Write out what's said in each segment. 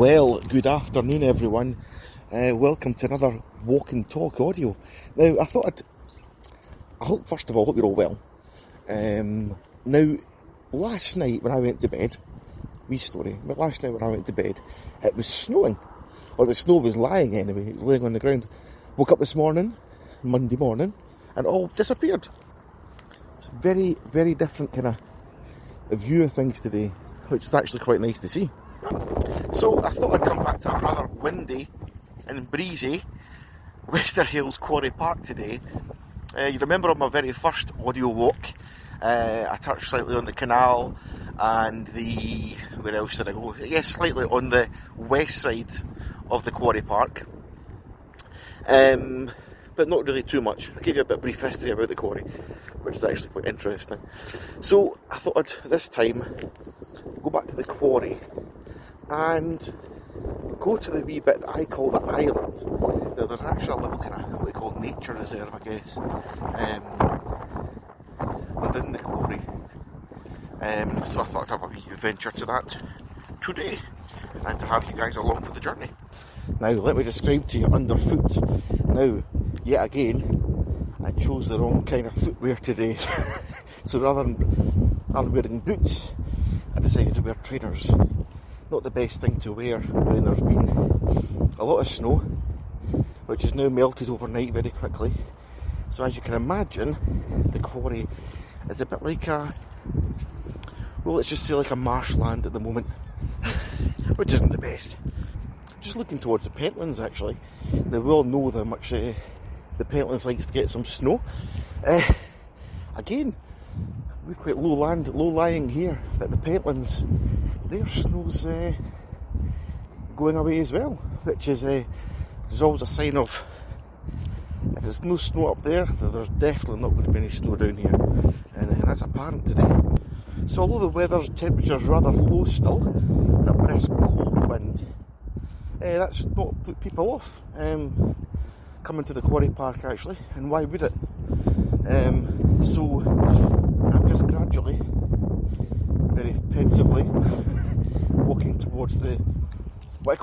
Well, good afternoon everyone. Welcome to another Walk and Talk audio. Now, I hope first of all, hope you're all well. Now, last night when I went to bed, last night when I went to bed, it was snowing. Or the snow was lying anyway, it was laying on the ground. Woke up this morning, Monday morning, and it all disappeared. It's very, very different kind of view of things today, which is actually quite nice to see. So I thought I'd come back to a rather windy and breezy WHALES Quarry Park today. You remember on my very first audio walk, I touched slightly on the canal and where else did I go? Yes, slightly on the west side of the Quarry Park. But not really too much. I gave you a bit of brief history about the quarry, which is actually quite interesting. So I thought I'd, this time, go back to the quarry and go to the wee bit that I call the island. Now there's actually a little kind of what we call nature reserve, I guess, within the quarry. So I thought I'd have a wee adventure to that today and to have you guys along for the journey. Now let me describe to you underfoot. Now, yet again, I chose the wrong kind of footwear today. So rather than wearing boots, I decided to wear trainers. Not the best thing to wear when there's been a lot of snow, which has now melted overnight very quickly. So as you can imagine, the quarry is a bit like let's just say like a marshland at the moment, which isn't the best. Just looking towards the Pentlands actually. Now we all know how much the Pentlands likes to get some snow. Again, we're quite low-lying here, but the Pentlands, their snow's going away as well, which is there's always a sign of if there's no snow up there, there's definitely not going to be any snow down here, and that's apparent today. So although the weather's temperature's rather low still, it's a brisk cold wind. That's not put people off coming to the Quarry Park actually, and why would it? So I'm just gradually, very pensively, walking towards what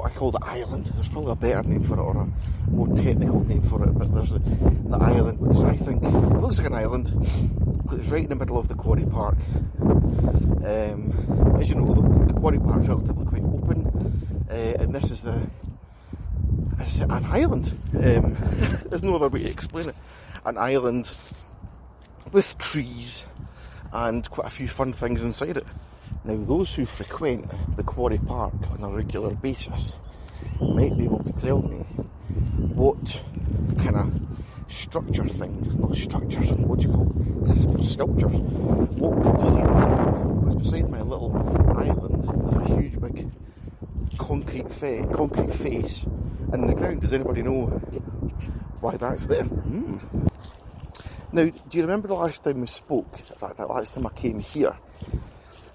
I call the island. There's probably a better name for it, or a more technical name for it, but there's the island, which I think looks like an island, because it's right in the middle of the Quarry Park. As you know, the Quarry Park is relatively quite open, and this is an island. There's no other way to explain it. An island with trees and quite a few fun things inside it. Now, those who frequent the Quarry Park on a regular basis might be able to tell me what kind of what do you call it? I suppose sculptures. What could be seen on the ground? Because beside my little island, there's a huge big concrete face in the ground. Does anybody know why that's there? Now, do you remember the last time we spoke? In fact, the last time I came here,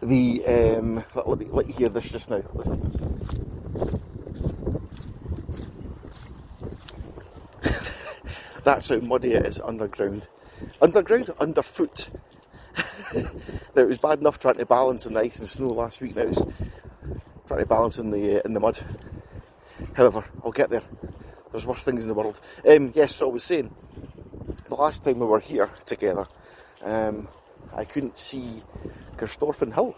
let me hear this just now. Listen. That's how muddy it is underground. Underfoot. Now, it was bad enough trying to balance in the ice and snow last week. Now it's trying to balance in the mud. However, I'll get there. There's worse things in the world. Yes, so I was saying, the last time we were here together, I couldn't see Carstorpen Hill.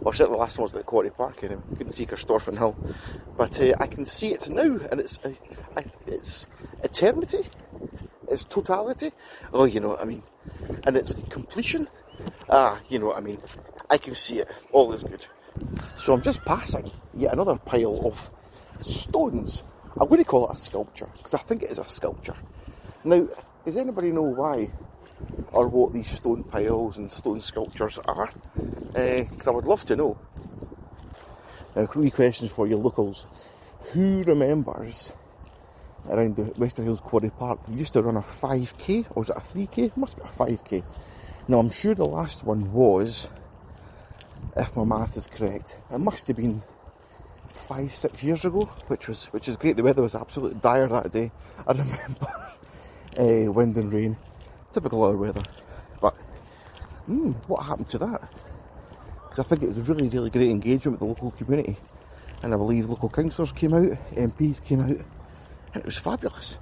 Or certainly the last one was at the Quarry Park anyway. I couldn't see Carstorpen Hill. But I can see it now, and it's eternity. It's totality. Oh, you know what I mean. And it's completion. You know what I mean. I can see it. All is good. So I'm just passing yet another pile of stones. I'm going to call it a sculpture, because I think it is a sculpture. Now, does anybody know why or what these stone piles and stone sculptures are? Because I would love to know. Now, three questions for you locals. Who remembers around the WHALES Quarry Park, they used to run a 5k, or was it a 3k? It must be a 5k. Now, I'm sure the last one was, if my math is correct, it must have been 5-6 years ago, which is great. The weather was absolutely dire that day. I remember wind and rain, typical other weather. But what happened to that? Because I think it was a really, really great engagement with the local community. and I believe local councillors came out, MPs came out, and it was fabulous.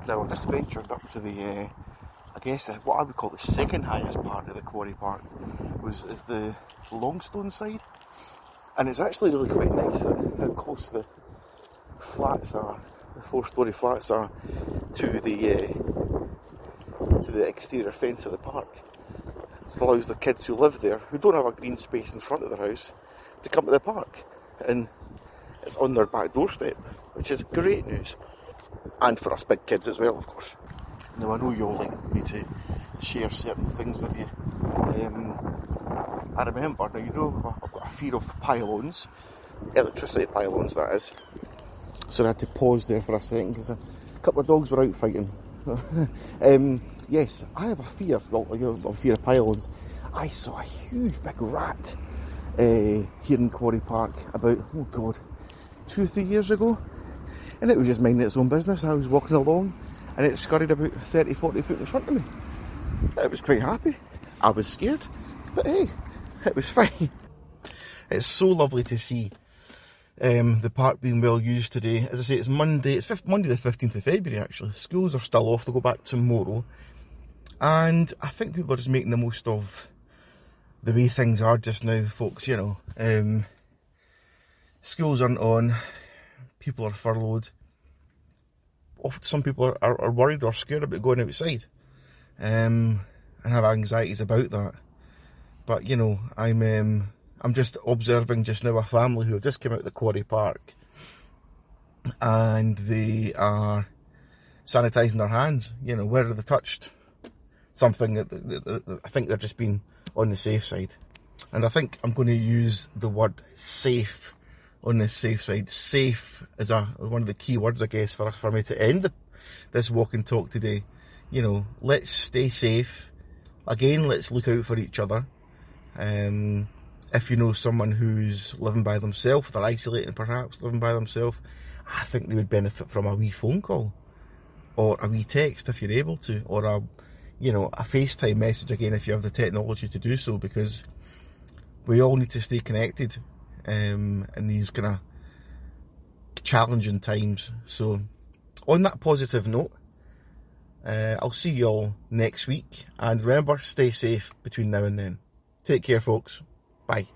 Now I've just ventured up to the, I guess what I would call the second highest part of the Quarry Park is the Longstone side, and it's actually really quite nice how close the flats are, the 4-storey flats are to the exterior fence of the park. It allows the kids who live there, who don't have a green space in front of their house, to come to the park, and it's on their back doorstep, which is great news, and for us big kids as well, of course. Now I know you all like me to share certain things with you. I remember, now you know I've got a fear of pylons, electricity pylons that is, so I had to pause there for a second because a couple of dogs were out fighting. Yes, I have a fear of pylons. I saw a huge big rat here in Quarry Park about, 2-3 years ago, and it was just minding its own business. I was walking along and it scurried about 30-40 foot in front of me. I was quite happy. I was scared, but hey, it was fine. It's so lovely to see the park being well used today. As I say, it's Monday. It's Monday the 15th of February actually. Schools are still off. They'll go back tomorrow. And I think people are just making the most of the way things are just now, folks, you know. Schools aren't on. People are furloughed. Often some people are worried or scared about going outside. And have anxieties about that. But, you know, I'm just observing just now a family who have just come out of the Quarry Park, and they are sanitising their hands. You know, where have they touched something that I think they're just being on the safe side. And I think I'm going to use the word safe on the safe side. Safe is one of the key words, I guess, for me to end this walk and talk today. You know, let's stay safe. Again, let's look out for each other. If you know someone who's living by themselves, they're isolating perhaps, living by themselves, I think they would benefit from a wee phone call, or a wee text if you're able to, or a FaceTime message again if you have the technology to do so, because we all need to stay connected in these kind of challenging times. So on that positive note, I'll see you all next week, and remember, stay safe between now and then. Take care, folks. Bye.